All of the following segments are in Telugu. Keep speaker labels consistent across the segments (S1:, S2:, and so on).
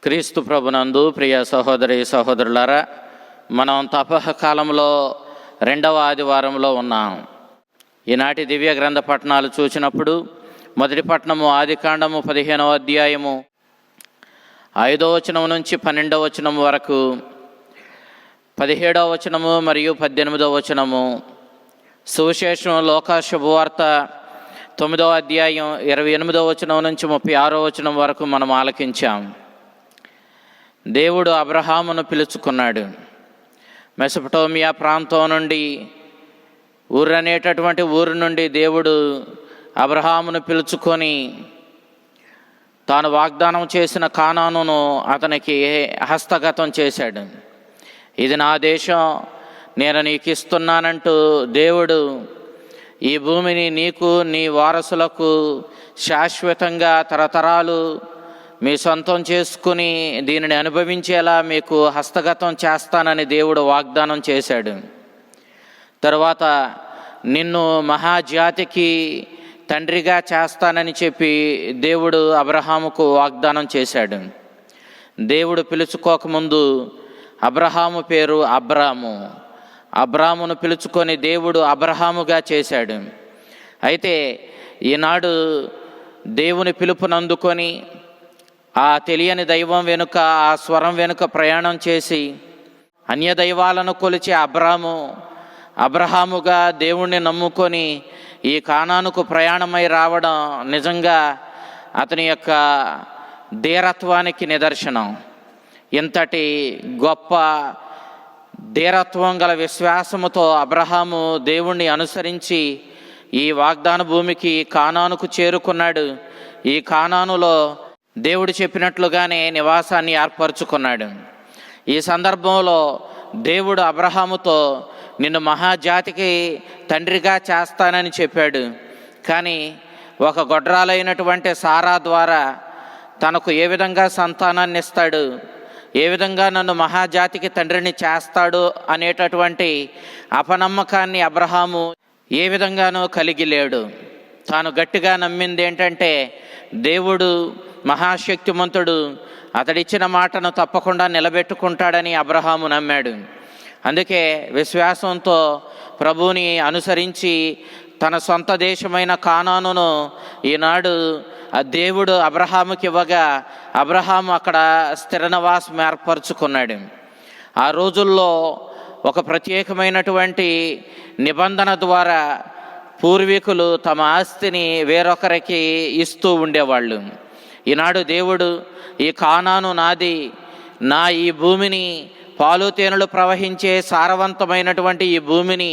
S1: క్రీస్తు ప్రభునందు ప్రియ సహోదరి సహోదరులారా, మనం తపః కాలంలో 2వ ఆదివారంలో ఉన్నాం. ఈనాటి దివ్య గ్రంథ పట్టణాలు చూసినప్పుడు మొదటి పట్టణము ఆదికాండము 15వ అధ్యాయము 5వ వచనం నుంచి 12వ వచనం వరకు, 17వ వచనము మరియు 18వ వచనము, సువిశేషం లోకా శుభవార్త 9వ అధ్యాయం 28వ వచనం నుంచి 36వ వచనం వరకు మనం ఆలకించాం. దేవుడు అబ్రహామును పిలుచుకున్నాడు. మెసొపొటేమియా ప్రాంతం నుండి, ఊరు అనేటటువంటి ఊరు నుండి దేవుడు అబ్రహామును పిలుచుకొని తాను వాగ్దానం చేసిన కానానును అతనికి హస్తగతం చేశాడు. ఇది నా దేశం, నేను నీకు ఇస్తున్నానంటూ దేవుడు ఈ భూమిని నీకు నీ వారసులకు శాశ్వతంగా తరతరాలు మీ సొంతం చేసుకుని దీనిని అనుభవించేలా మీకు హస్తగతం చేస్తానని దేవుడు వాగ్దానం చేశాడు. తరువాత నిన్ను మహాజాతికి తండ్రిగా చేస్తానని చెప్పి దేవుడు అబ్రహాముకు వాగ్దానం చేశాడు. దేవుడు పిలుచుకోకముందు అబ్రహాము పేరు అబ్రాము. అబ్రామును పిలుచుకొని దేవుడు అబ్రహాముగా చేశాడు. అయితే ఈనాడు దేవుని పిలుపునందుకొని ఆ తెలియని దైవం వెనుక, ఆ స్వరం వెనుక ప్రయాణం చేసి అన్య దైవాలను కొలిచే అబ్రహాముగా దేవుణ్ణి నమ్ముకొని ఈ కానానుకు ప్రయాణమై రావడం నిజంగా అతని యొక్క ధీరత్వానికి నిదర్శనం. ఇంతటి గొప్ప ధీరత్వం గల విశ్వాసముతో అబ్రహాము దేవుణ్ణి అనుసరించి ఈ వాగ్దాన భూమికి కానానుకు చేరుకున్నాడు. ఈ కానానులో దేవుడు చెప్పినట్లుగానే నివాసాన్ని ఏర్పరచుకున్నాడు. ఈ సందర్భంలో దేవుడు అబ్రహాముతో నిన్ను మహాజాతికి తండ్రిగా చేస్తానని చెప్పాడు. కానీ ఒక గొడ్రాలైనటువంటి సారా ద్వారా తనకు ఏ విధంగా సంతానాన్ని ఇస్తాడు, ఏ విధంగా నన్ను మహాజాతికి తండ్రిని చేస్తాడు అనేటటువంటి అపనమ్మకాన్ని అబ్రహాము ఏ విధంగానూ కలిగి లేడు. తాను గట్టిగా నమ్మింది ఏంటంటే దేవుడు మహాశక్తిమంతుడు, అతడిచ్చిన మాటను తప్పకుండా నిలబెట్టుకుంటాడని అబ్రహాము నమ్మాడు. అందుకే విశ్వాసంతో ప్రభువుని అనుసరించి తన సొంత దేశమైన కానానును ఈనాడు ఆ దేవుడు అబ్రహాముకి ఇవ్వగా అబ్రహాము అక్కడ స్థిర నివాసం ఏర్పరచుకున్నాడు. ఆ రోజుల్లో ఒక ప్రత్యేకమైనటువంటి నిబంధన ద్వారా పూర్వీకులు తమ ఆస్తిని వేరొకరికి ఇస్తూ ఉండేవాళ్ళు. ఈనాడు దేవుడు ఈ కానాను నాది, నా ఈ భూమిని, పాలు తేనెలు ప్రవహించే సారవంతమైనటువంటి ఈ భూమిని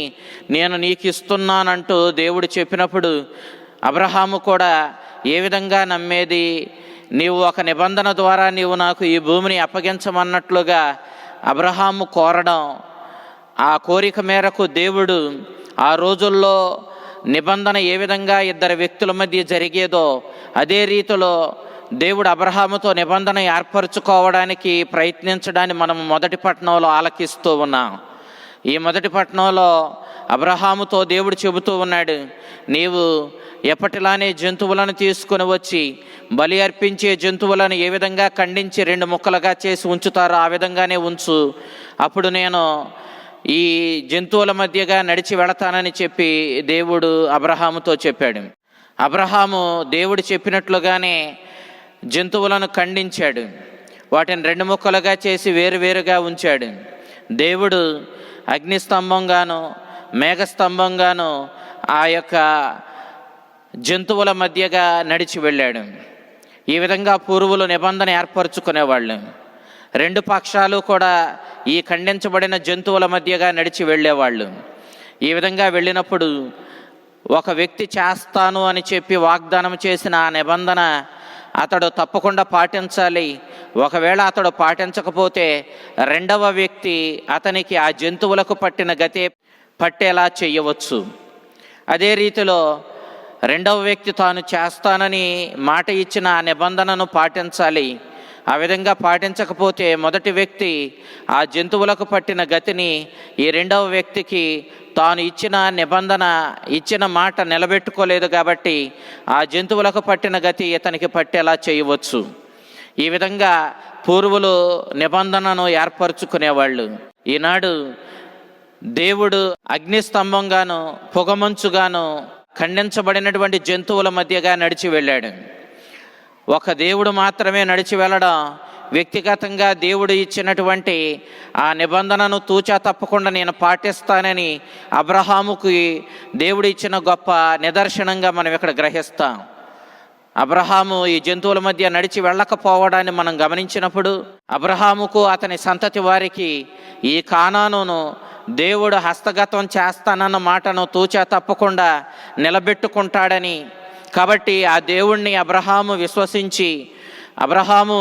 S1: నేను నీకు ఇస్తున్నానంటూ దేవుడు చెప్పినప్పుడు అబ్రహాము కూడా ఏ విధంగా నమ్మేది? నీవు ఒక నిబంధన ద్వారా నీవు నాకు ఈ భూమిని అప్పగించమన్నట్లుగా అబ్రహాము కోరడం, ఆ కోరిక మేరకు దేవుడు ఆ రోజుల్లో నిబంధన ఏ విధంగా ఇద్దరు వ్యక్తుల మధ్య జరిగేదో అదే రీతిలో దేవుడు అబ్రహాముతో నిబంధన ఏర్పరచుకోవడానికి ప్రయత్నించడాన్ని మనం మొదటి పట్టణంలో ఆలకిస్తూ ఉన్నాం. ఈ మొదటి పట్టణంలో అబ్రహాముతో దేవుడు చెబుతూ ఉన్నాడు, నీవు ఎప్పటిలానే జంతువులను తీసుకుని వచ్చి బలి అర్పించే జంతువులను ఏ విధంగా ఖండించి 2 ముక్కలుగా చేసి ఉంచుతారో ఆ విధంగానే ఉంచు, అప్పుడు నేను ఈ జంతువుల మధ్యగా నడిచి వెళతానని చెప్పి దేవుడు అబ్రహాముతో చెప్పాడు. అబ్రహాము దేవుడు చెప్పినట్లుగానే జంతువులను ఖండించాడు. వాటిని 2 ముక్కలుగా చేసి వేరువేరుగా ఉంచాడు. దేవుడు అగ్నిస్తంభంగాను మేఘస్తంభంగాను ఆ యొక్క జంతువుల మధ్యగా నడిచి వెళ్ళాడు. ఈ విధంగా పూర్వులు నిబంధన ఏర్పరచుకునేవాళ్ళు. 2 పక్షాలు కూడా ఈ ఖండించబడిన జంతువుల మధ్యగా నడిచి వెళ్ళేవాళ్ళు. ఈ విధంగా వెళ్ళినప్పుడు ఒక వ్యక్తి చేస్తాను అని చెప్పి వాగ్దానం చేసిన ఆ నిబంధన అతడు తప్పకుండా పాటించాలి. ఒకవేళ అతడు పాటించకపోతే 2వ వ్యక్తి అతనికి ఆ జంతువులకు పట్టిన గతే పట్టేలా చేయవచ్చు. అదే రీతిలో 2వ వ్యక్తి తాను చేస్తానని మాట ఇచ్చిన ఆ నిబంధనను పాటించాలి. ఆ విధంగా పాటించకపోతే మొదటి వ్యక్తి ఆ జంతువులకు పట్టిన గతిని ఈ 2వ వ్యక్తికి తాను ఇచ్చిన నిబంధన, ఇచ్చిన మాట నిలబెట్టుకోలేదు కాబట్టి ఆ జంతువులకు పట్టిన గతి ఇతనికి పట్టేలా చేయవచ్చు. ఈ విధంగా పూర్వులు నిబంధనను ఏర్పరచుకునేవాళ్ళు. ఈనాడు దేవుడు అగ్నిస్తంభంగాను పొగమంచుగాను ఖండించబడినటువంటి జంతువుల మధ్యగా నడిచి వెళ్ళాడు. ఒక దేవుడు మాత్రమే నడిచి వెళ్ళడం, వ్యక్తిగతంగా దేవుడు ఇచ్చినటువంటి ఆ నిబంధనను తూచా తప్పకుండా నేను పాటిస్తానని అబ్రహాముకి దేవుడు ఇచ్చిన గొప్ప నిదర్శనంగా మనం ఇక్కడ గ్రహిస్తాం. అబ్రహాము ఈ జంతువుల మధ్య నడిచి వెళ్ళకపోవడాన్ని మనం గమనించినప్పుడు, అబ్రహాముకు అతని సంతతి వారికి ఈ కానానును దేవుడు హస్తగతం చేస్తానన్న మాటను తూచా తప్పకుండా నిలబెట్టుకుంటాడని, కాబట్టి ఆ దేవుణ్ణి అబ్రహాము విశ్వసించి, అబ్రహాము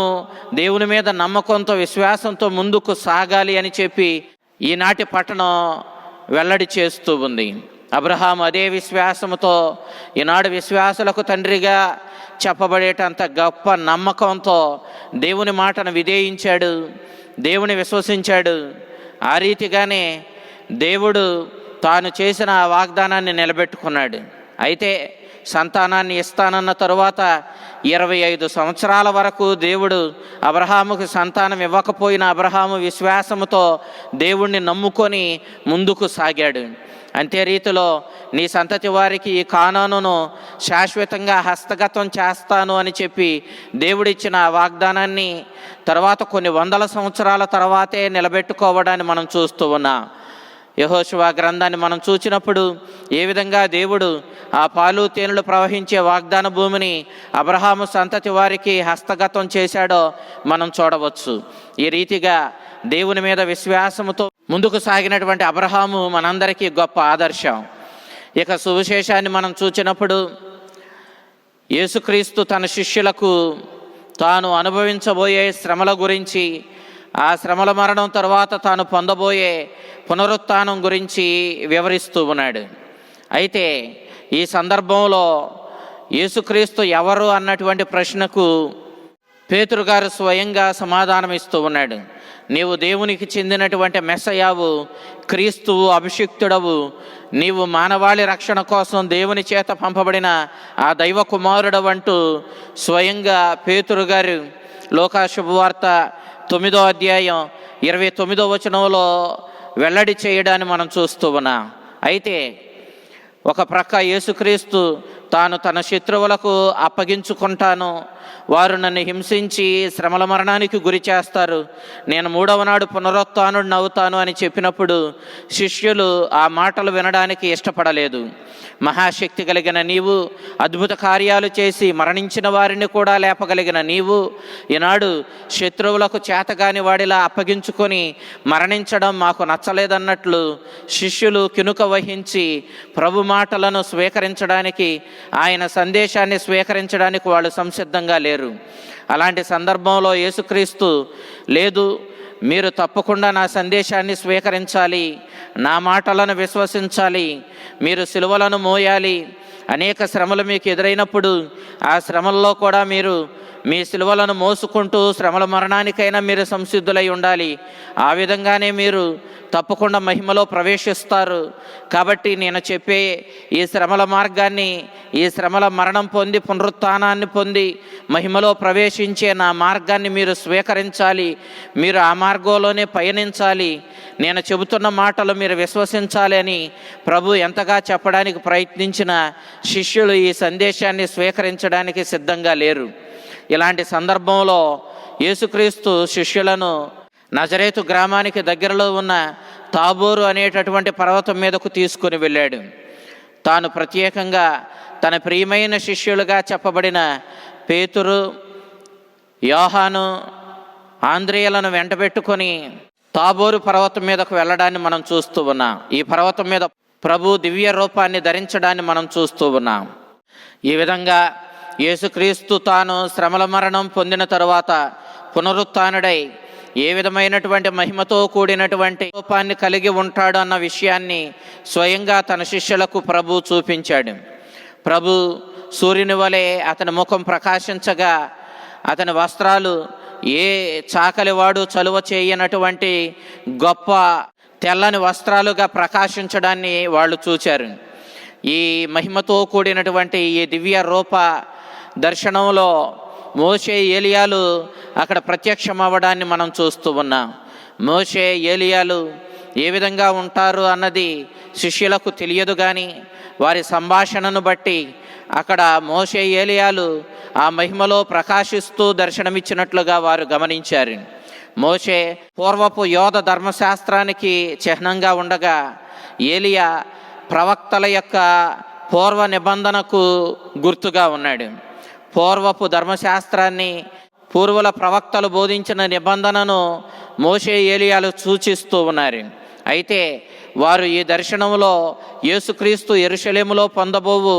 S1: దేవుని మీద నమ్మకంతో విశ్వాసంతో ముందుకు సాగాలి అని చెప్పి ఈనాటి పట్టణం వెల్లడి చేస్తూ ఉంది. అబ్రహాము అదే విశ్వాసంతో ఈనాడు విశ్వాసులకు తండ్రిగా చెప్పబడేటంత గొప్ప నమ్మకంతో దేవుని మాటను విధేయించాడు, దేవుని విశ్వసించాడు. ఆ రీతిగానే దేవుడు తాను చేసిన ఆ వాగ్దానాన్ని నిలబెట్టుకున్నాడు. అయితే సంతానాన్ని ఇస్తానన్న తరువాత 25 సంవత్సరాల వరకు దేవుడు అబ్రహాముకు సంతానం ఇవ్వకపోయిన అబ్రహాము విశ్వాసముతో దేవుణ్ణి నమ్ముకొని ముందుకు సాగాడు. అంతే రీతిలో నీ సంతతి వారికి ఈ కానానును శాశ్వతంగా హస్తగతం చేస్తాను అని చెప్పి దేవుడిచ్చిన వాగ్దానాన్ని తర్వాత కొన్ని వందల సంవత్సరాల తర్వాతే నిలబెట్టుకోవడాన్ని మనం చూస్తూ ఉన్నాం. యెహోషువ గ్రంథాన్ని మనం చూసినప్పుడు ఏ విధంగా దేవుడు ఆ పాలు తేనెలు ప్రవహించే వాగ్దాన భూమిని అబ్రహాము సంతతి వారికి హస్తగతం చేశాడో మనం చూడవచ్చు. ఈ రీతిగా దేవుని మీద విశ్వాసముతో ముందుకు సాగినటువంటి అబ్రహాము మనందరికీ గొప్ప ఆదర్శం. ఇక సువిశేషాన్ని మనం చూసినప్పుడు యేసుక్రీస్తు తన శిష్యులకు తాను అనుభవించబోయే శ్రమల గురించి, ఆ శ్రమల మరణం తర్వాత తాను పొందబోయే పునరుత్థానం గురించి వివరిస్తూ ఉన్నాడు. అయితే ఈ సందర్భంలో యేసుక్రీస్తు ఎవరు అన్నటువంటి ప్రశ్నకు పేతురు గారు స్వయంగా సమాధానం ఇస్తూ ఉన్నాడు. నీవు దేవునికి చెందినటువంటి మెస్సయావు, క్రీస్తువు, అభిషిక్తుడవు, నీవు మానవాళి రక్షణ కోసం దేవుని చేత పంపబడిన ఆ దైవ కుమారుడు అంటూ స్వయంగా పేతురు గారు లోకా శుభవార్త 9వ అధ్యాయం 29వ వచనంలో వెల్లడి చేయడాన్ని మనం చూస్తూ ఉన్నాం. అయితే ఒక ప్రక్క యేసుక్రీస్తు తాను తన శత్రువులకు అప్పగించుకుంటాను, వారు నన్ను హింసించి శ్రమల మరణానికి గురి చేస్తారు, నేను 3వ నాడు పునరుత్థానుడిని అవుతాను అని చెప్పినప్పుడు శిష్యులు ఆ మాటలు వినడానికి ఇష్టపడలేదు. మహాశక్తి కలిగిన నీవు, అద్భుత కార్యాలు చేసి మరణించిన వారిని కూడా లేపగలిగిన నీవు ఈనాడు శత్రువులకు చేతగాని వాడిలా అప్పగించుకొని మరణించడం మాకు నచ్చలేదన్నట్లు శిష్యులు కినుక వహించి ప్రభు మాటలను స్వీకరించడానికి, ఆయన సందేశాన్ని స్వీకరించడానికి వాళ్ళు సంసిద్ధంగా లేరు. అలాంటి సందర్భంలో యేసుక్రీస్తు లేదు, మీరు తప్పకుండా నా సందేశాన్ని స్వీకరించాలి, నా మాటలను విశ్వసించాలి, మీరు సిలువలను మోయాలి, అనేక శ్రమలు మీకు ఎదురైనప్పుడు ఆ శ్రమల్లో కూడా మీరు మీ సిలువలను మోసుకుంటూ శ్రమల మరణానికైనా మీరు సంసిద్ధులై ఉండాలి, ఆ విధంగానే మీరు తప్పకుండా మహిమలో ప్రవేశిస్తారు. కాబట్టి నేను చెప్పే ఈ శ్రమల మార్గాన్ని, ఈ శ్రమల మరణం పొంది పునరుత్థానాన్ని పొంది మహిమలో ప్రవేశించే నా మార్గాన్ని మీరు స్వీకరించాలి, మీరు ఆ మార్గంలోనే పయనించాలి, నేను చెబుతున్న మాటలు మీరు విశ్వసించాలి అని ప్రభు ఎంతగా చెప్పడానికి ప్రయత్నించిన శిష్యులు ఈ సందేశాన్ని స్వీకరించడానికి సిద్ధంగా లేరు. ఇలాంటి సందర్భంలో యేసుక్రీస్తు శిష్యులను నజరేతు గ్రామానికి దగ్గరలో ఉన్న తాబోరు అనేటటువంటి పర్వతం మీదకు తీసుకుని వెళ్ళాడు. తాను ప్రత్యేకంగా తన ప్రియమైన శిష్యులుగా చెప్పబడిన పేతురు, యోహాను, ఆంద్రేయులను వెంటబెట్టుకొని తాబోరు పర్వతం మీదకు వెళ్ళడాన్ని మనం చూస్తూ ఉన్నాం. ఈ పర్వతం మీద ప్రభు దివ్య రూపాన్ని ధరించడాన్ని మనం చూస్తూ ఉన్నాం. ఈ విధంగా యేసుక్రీస్తు తాను శ్రమల మరణం పొందిన తరువాత పునరుత్థానుడై ఏ విధమైనటువంటి మహిమతో కూడినటువంటి రూపాన్ని కలిగి ఉంటాడు అన్న విషయాన్ని స్వయంగా తన శిష్యులకు ప్రభు చూపించాడు. ప్రభు సూర్యుని వలె అతని ముఖం ప్రకాశించగా, అతని వస్త్రాలు ఏ చాకలివాడు చలువ చేయనటువంటి గొప్ప తెల్లని వస్త్రాలుగా ప్రకాశించడాన్ని వాళ్ళు చూచారు. ఈ మహిమతో కూడినటువంటి ఈ దివ్య రూప దర్శనంలో మోషే ఏలియాలు అక్కడ ప్రత్యక్షం అవ్వడాన్ని మనం చూస్తూ ఉన్నాం. మోషే ఏలియాలు ఏ విధంగా ఉంటారు అన్నది శిష్యులకు తెలియదు, కానీ వారి సంభాషణను బట్టి అక్కడ మోషే ఏలియాలు ఆ మహిమలో ప్రకాశిస్తూ దర్శనమిచ్చినట్లుగా వారు గమనించారు. మోషే పూర్వపు యోధ ధర్మశాస్త్రానికి చిహ్నంగా ఉండగా, ఏలియా ప్రవక్తల యొక్క పూర్వ నిబంధనకు గుర్తుగా ఉన్నాడు. పూర్వపు ధర్మశాస్త్రాన్ని, పూర్వుల ప్రవక్తలు బోధించిన నిబంధనను మోషే ఏలియాలు సూచిస్తూ ఉన్నారు. అయితే వారు ఈ దర్శనంలో యేసుక్రీస్తు యెరూషలేములో పొందబోవు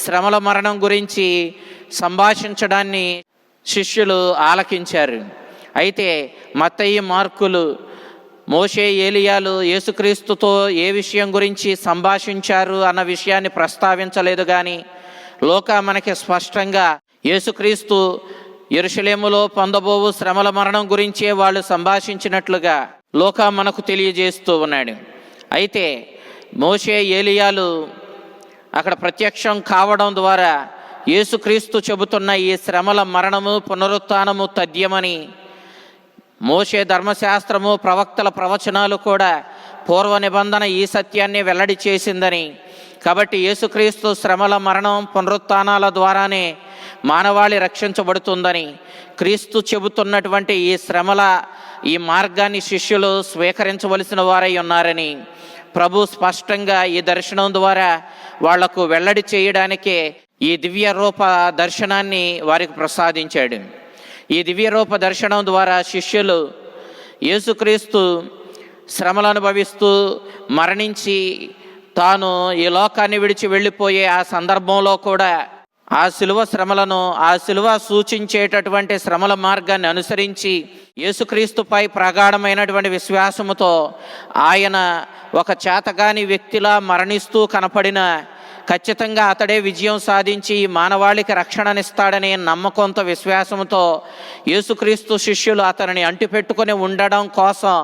S1: శ్రమల మరణం గురించి సంభాషించడాన్ని శిష్యులు ఆలకించారు. అయితే మత్తయి, మార్కులు మోషే ఏలియాలు యేసుక్రీస్తుతో ఏ విషయం గురించి సంభాషించారు అన్న విషయాన్ని ప్రస్తావించలేదు, కానీ లూకా మనకి స్పష్టంగా యేసుక్రీస్తు యెరూషలేములో పొందబోవు శ్రమల మరణం గురించే వాళ్ళు సంభాషించినట్లుగా లూకా మనకు తెలియజేస్తూ ఉన్నాడు. అయితే మోషే ఏలియాలు అక్కడ ప్రత్యక్షం కావడం ద్వారా యేసుక్రీస్తు చెబుతున్న ఈ శ్రమల మరణము, పునరుత్థానము తథ్యమని, మోషే ధర్మశాస్త్రము, ప్రవక్తల ప్రవచనాలు కూడా పూర్వ నిబంధన ఈ సత్యాన్ని వెల్లడి చేసిందని, కాబట్టి యేసుక్రీస్తు శ్రమల మరణం, పునరుత్థానాల ద్వారానే మానవాళి రక్షించబడుతుందని, క్రీస్తు చెబుతున్నటువంటి ఈ శ్రమల ఈ మార్గాన్ని శిష్యులు స్వీకరించవలసిన వారై ఉన్నారని ప్రభు స్పష్టంగా ఈ దర్శనం ద్వారా వాళ్లకు వెల్లడి చేయడానికే ఈ దివ్య రూప దర్శనాన్ని వారికి ప్రసాదించాడు. ఈ దివ్య రూప దర్శనం ద్వారా శిష్యులు యేసుక్రీస్తు శ్రమలు అనుభవిస్తూ మరణించి తాను ఈ లోకాన్ని విడిచి వెళ్ళిపోయే ఆ సందర్భంలో కూడా ఆ శిలువ శ్రమలను, ఆ శిలువ సూచించేటటువంటి శ్రమల మార్గాన్ని అనుసరించి యేసుక్రీస్తుపై ప్రగాఢమైనటువంటి విశ్వాసముతో ఆయన ఒక చేతగాని వ్యక్తిలా మరణిస్తూ కనపడిన, ఖచ్చితంగా అతడే విజయం సాధించి మానవాళికి రక్షణనిస్తాడనే నమ్మకంతో, విశ్వాసంతో యేసుక్రీస్తు శిష్యులు అతనిని అంటిపెట్టుకొని ఉండడం కోసం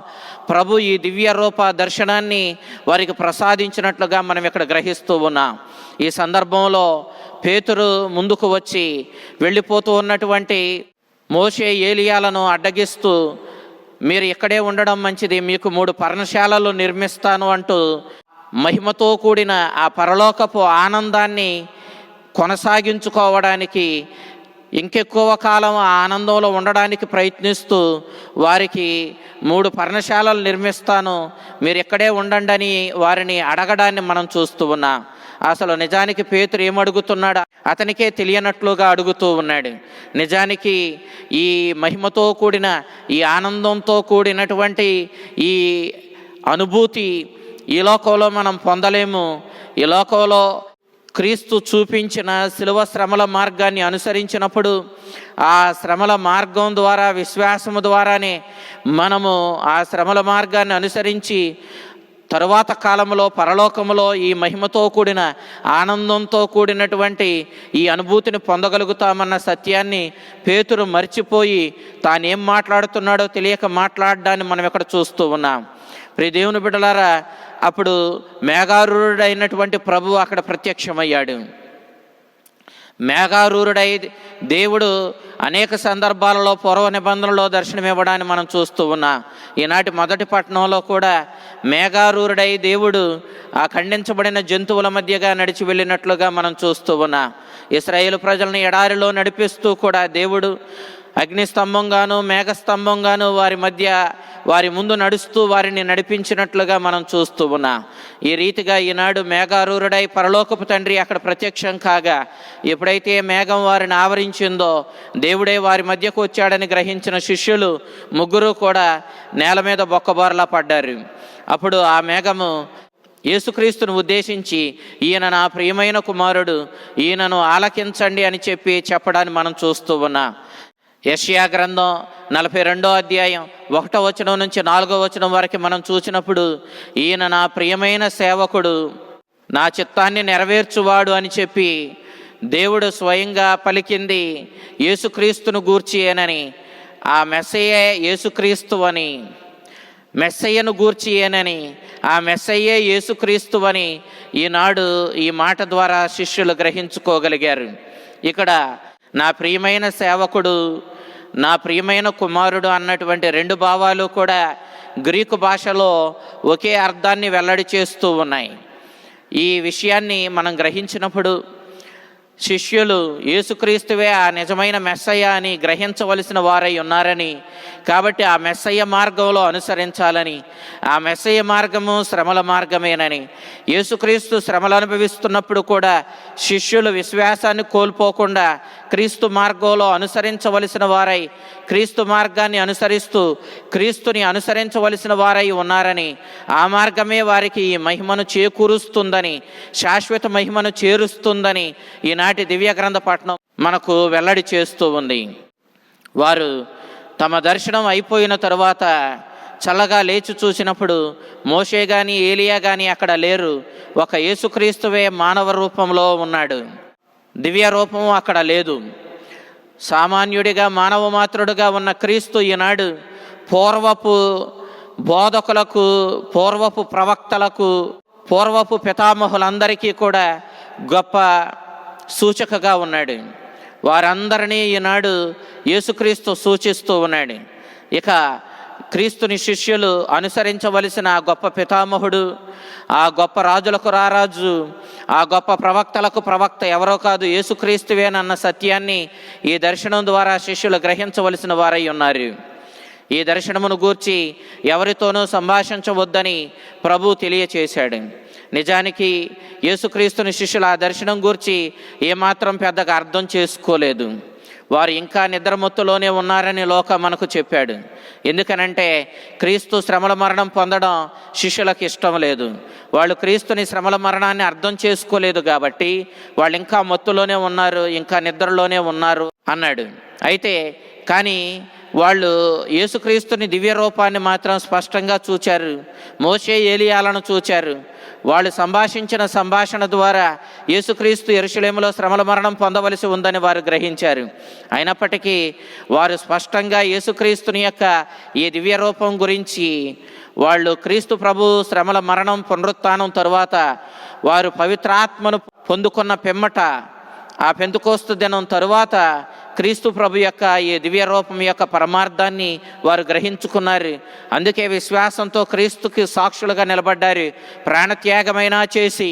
S1: ప్రభు ఈ దివ్య రూప దర్శనాన్ని వారికి ప్రసాదించినట్లుగా మనం ఇక్కడ గ్రహిస్తూ ఉన్నాం. ఈ సందర్భంలో పేతురు ముందుకు వచ్చి వెళ్ళిపోతూ ఉన్నటువంటి మోషే ఏలియాలను అడ్డగిస్తూ, మీరు ఇక్కడే ఉండడం మంచిది, మీకు 3 పర్ణశాలలు నిర్మిస్తాను అంటూ మహిమతో కూడిన ఆ పరలోకపు ఆనందాన్ని కొనసాగించుకోవడానికి, ఇంకెక్కువ కాలం ఆ ఆనందంలో ఉండడానికి ప్రయత్నిస్తూ వారికి 3 పర్ణశాలలు నిర్మిస్తాను, మీరు ఇక్కడే ఉండండి అని వారిని అడగడాన్ని మనం చూస్తూ ఉన్నాం. అసలు నిజానికి పేతురు ఏమడుగుతున్నాడు అతనికే తెలియనట్లుగా అడుగుతూ ఉన్నాడు. నిజానికి ఈ మహిమతో కూడిన, ఈ ఆనందంతో కూడినటువంటి ఈ అనుభూతి ఈ లోకంలో మనం పొందలేము. ఈ లోకంలో క్రీస్తు చూపించిన శిలువ శ్రమల మార్గాన్ని అనుసరించినప్పుడు ఆ శ్రమల మార్గం ద్వారా, విశ్వాసము ద్వారానే మనము ఆ శ్రమల మార్గాన్ని అనుసరించి తరువాత కాలంలో పరలోకములో ఈ మహిమతో కూడిన, ఆనందంతో కూడినటువంటి ఈ అనుభూతిని పొందగలుగుతామన్న సత్యాన్ని పేతురు మర్చిపోయి తానేం మాట్లాడుతున్నాడో తెలియక మాట్లాడడాన్ని మనం ఇక్కడ చూస్తూ ఉన్నాం. ప్రియ దేవుని బిడ్డలారా, అప్పుడు మేఘారూఢుడైనటువంటి ప్రభువు అక్కడ ప్రత్యక్షమయ్యాడు. మేఘారూఢుడై దేవుడు అనేక సందర్భాలలో పూర్వ నిబంధనలో దర్శనమివ్వడాన్ని మనం చూస్తూ ఉన్నాం. ఈనాటి మొదటి పట్టణంలో కూడా మేఘారూఢుడై దేవుడు ఆ ఖండించబడిన జంతువుల మధ్యగా నడిచి వెళ్ళినట్లుగా మనం చూస్తూ ఉన్నాం. ఇశ్రాయేలు ప్రజలను ఎడారిలో నడిపిస్తూ కూడా దేవుడు అగ్నిస్తంభంగాను, మేఘస్తంభంగాను వారి ముందు నడుస్తూ వారిని నడిపించినట్లుగా మనం చూస్తూ ఉన్నాం. ఈ రీతిగా ఈనాడు మేఘారూఢుడై పరలోకపు తండ్రి అక్కడ ప్రత్యక్షం కాగా, ఎప్పుడైతే మేఘం వారిని ఆవరించిందో దేవుడే వారి మధ్యకు వచ్చాడని గ్రహించిన శిష్యులు 3 కూడా నేల మీద బొక్కబోరలా పడ్డారు. అప్పుడు ఆ మేఘము యేసుక్రీస్తును ఉద్దేశించి, ఈయన నా ప్రియమైన కుమారుడు, ఈయనను ఆలకించండి అని చెప్పడాన్ని మనం చూస్తూ ఉన్నాం. యెషయా గ్రంథం 42వ అధ్యాయం 1వ వచనం నుంచి 4వ వచనం వరకు మనం చూసినప్పుడు, ఈయన నా ప్రియమైన సేవకుడు, నా చిత్తాన్ని నెరవేర్చువాడు అని చెప్పి దేవుడు స్వయంగా పలికింది యేసుక్రీస్తును గూర్చియేనని, ఆ మెస్సయ్యే యేసుక్రీస్తు అని, మెస్సయ్యను గూర్చియేనని, ఆ మెస్సయ్యే యేసుక్రీస్తు అని ఈనాడు ఈ మాట ద్వారా శిష్యులు గ్రహించుకోగలిగారు. ఇక్కడ నా ప్రియమైన సేవకుడు, నా ప్రియమైన కుమారుడు అన్నటువంటి రెండు భావాలు కూడా గ్రీకు భాషలో ఒకే అర్థాన్ని వెల్లడి చేస్తూ ఉన్నాయి. ఈ విషయాన్ని మనం గ్రహించినప్పుడు శిష్యులు యేసుక్రీస్తువే ఆ నిజమైన మెస్సయ్య అని గ్రహించవలసిన వారై ఉన్నారని, కాబట్టి ఆ మెస్సయ్య మార్గంలో అనుసరించాలని, ఆ మెస్సయ్య మార్గము శ్రమల మార్గమేనని, యేసుక్రీస్తు శ్రమలు అనుభవిస్తున్నప్పుడు కూడా శిష్యులు విశ్వాసాన్ని కోల్పోకుండా క్రీస్తు మార్గంలో అనుసరించవలసిన వారై, క్రీస్తు మార్గాన్ని అనుసరిస్తూ క్రీస్తుని అనుసరించవలసిన వారై ఉన్నారని, ఆ మార్గమే వారికి ఈ మహిమను చేకూరుస్తుందని, శాశ్వత మహిమను చేరుస్తుందని ఈనాటి దివ్య గ్రంథ పఠనం మనకు వెల్లడి చేస్తూ ఉంది. వారు తమ దర్శనం అయిపోయిన తరువాత చల్లగా లేచి చూసినప్పుడు మోషే కానీ ఏలియా కానీ అక్కడ లేరు. ఒక యేసుక్రీస్తువే మానవ రూపంలో ఉన్నాడు. దివ్య రూపం అక్కడ లేదు. సామాన్యుడిగా మానవ మాత్రుడుగా ఉన్న క్రీస్తు ఈనాడు పూర్వపు బోధకులకు, పూర్వపు ప్రవక్తలకు, పూర్వపు పితామహులందరికీ కూడా గొప్ప సూచకగా ఉన్నాడు. వారందరినీ ఈనాడు యేసుక్రీస్తు సూచిస్తూ ఉన్నాడు. ఇక క్రీస్తుని శిష్యులు అనుసరించవలసిన ఆ గొప్ప పితామహుడు, ఆ గొప్ప రాజులకు రారాజు, ఆ గొప్ప ప్రవక్తలకు ప్రవక్త ఎవరో కాదు, యేసుక్రీస్తువేనన్న సత్యాన్ని ఈ దర్శనం ద్వారా శిష్యులు గ్రహించవలసిన వారై ఉన్నారు. ఈ దర్శనమును గూర్చి ఎవరితోనూ సంభాషించవద్దని ప్రభు తెలియచేశాడు. నిజానికి యేసుక్రీస్తుని శిష్యులు ఆ దర్శనం గూర్చి ఏమాత్రం పెద్దగా అర్థం చేసుకోలేదు. వారు ఇంకా నిద్రమత్తులోనే ఉన్నారని లోక మనకు చెప్పాడు. ఎందుకనంటే క్రీస్తు శ్రమల మరణం పొందడం శిష్యులకు ఇష్టం లేదు. వాళ్ళు క్రీస్తుని శ్రమల మరణాన్ని అర్థం చేసుకోలేదు కాబట్టి వాళ్ళు ఇంకా మత్తులోనే ఉన్నారు, ఇంకా నిద్రలోనే ఉన్నారు అన్నాడు. అయితే కానీ వాళ్ళు యేసుక్రీస్తుని దివ్య రూపాన్ని మాత్రం స్పష్టంగా చూచారు. మోషే ఏలియాలను చూచారు. వాళ్ళు సంభాషించిన సంభాషణ ద్వారా యేసుక్రీస్తు యెరూషలేములో శ్రమల మరణం పొందవలసి ఉందని వారు గ్రహించారు. అయినప్పటికీ వారు స్పష్టంగా యేసుక్రీస్తుని యొక్క ఈ దివ్య రూపం గురించి వాళ్ళు క్రీస్తు ప్రభు శ్రమల మరణం పునరుత్థానం తరువాత వారు పవిత్రాత్మను పొందుకున్న పిమ్మట ఆ పెంతెకోస్తు దినం తరువాత క్రీస్తు ప్రభు యొక్క ఈ దివ్య రూపం యొక్క పరమార్థాన్ని వారు గ్రహించుకున్నారు. అందుకే విశ్వాసంతో క్రీస్తుకి సాక్షులుగా నిలబడ్డారు. ప్రాణత్యాగమైనా చేసి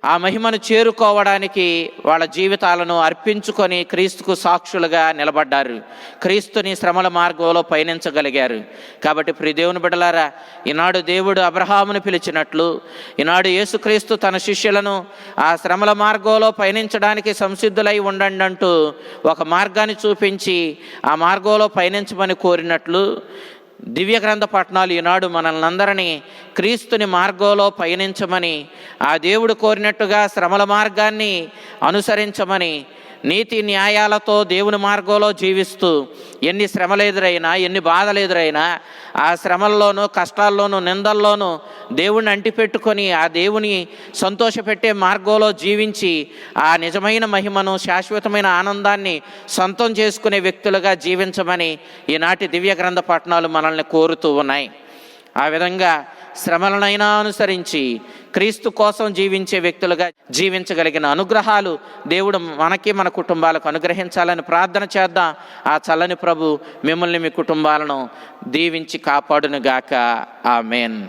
S1: ఆ మహిమను చేరుకోవడానికి వాళ్ళ జీవితాలను అర్పించుకొని క్రీస్తుకు సాక్షులుగా నిలబడ్డారు. క్రీస్తుని శ్రమల మార్గంలో పయనించగలిగారు. కాబట్టి ప్రియ దేవుని బిడ్డలారా, ఈనాడు దేవుడు అబ్రహామును పిలిచినట్లు ఈనాడు యేసుక్రీస్తు తన శిష్యులను ఆ శ్రమల మార్గంలో పయనించడానికి సంసిద్ధులై ఉండండి అంటూ ఒక మార్గాన్ని చూపించి ఆ మార్గంలో పయనించమని కోరినట్లు దివ్య గ్రంథ పఠనాలు ఈనాడు మనల్ని అందరినీ క్రీస్తుని మార్గంలో పయనించమని, ఆ దేవుడు కోరినట్టుగా శ్రమల మార్గాన్ని అనుసరించమని, నీతి న్యాయాలతో దేవుని మార్గంలో జీవిస్తూ ఎన్ని శ్రమలు ఎదురైనా, ఎన్ని బాధలు ఎదురైనా ఆ శ్రమల్లోనూ, కష్టాల్లోనూ, నిందల్లోనూ దేవుణ్ణి అంటిపెట్టుకొని ఆ దేవుని సంతోషపెట్టే మార్గంలో జీవించి ఆ నిజమైన మహిమను, శాశ్వతమైన ఆనందాన్ని సొంతం చేసుకునే వ్యక్తులుగా జీవించమని ఈనాటి దివ్య గ్రంథ పఠనాలు మనల్ని కోరుతూ ఉన్నాయి. ఆ విధంగా శ్రమలనైనా అనుసరించి క్రీస్తు కోసం జీవించే వ్యక్తులుగా జీవించగలిగిన అనుగ్రహాలు దేవుడు మనకి, మన కుటుంబాలకు అనుగ్రహించాలని ప్రార్థన చేద్దాం. ఆ చల్లని ప్రభు మిమ్మల్ని, మీ కుటుంబాలను దీవించి కాపాడునుగాక. ఆమేన్.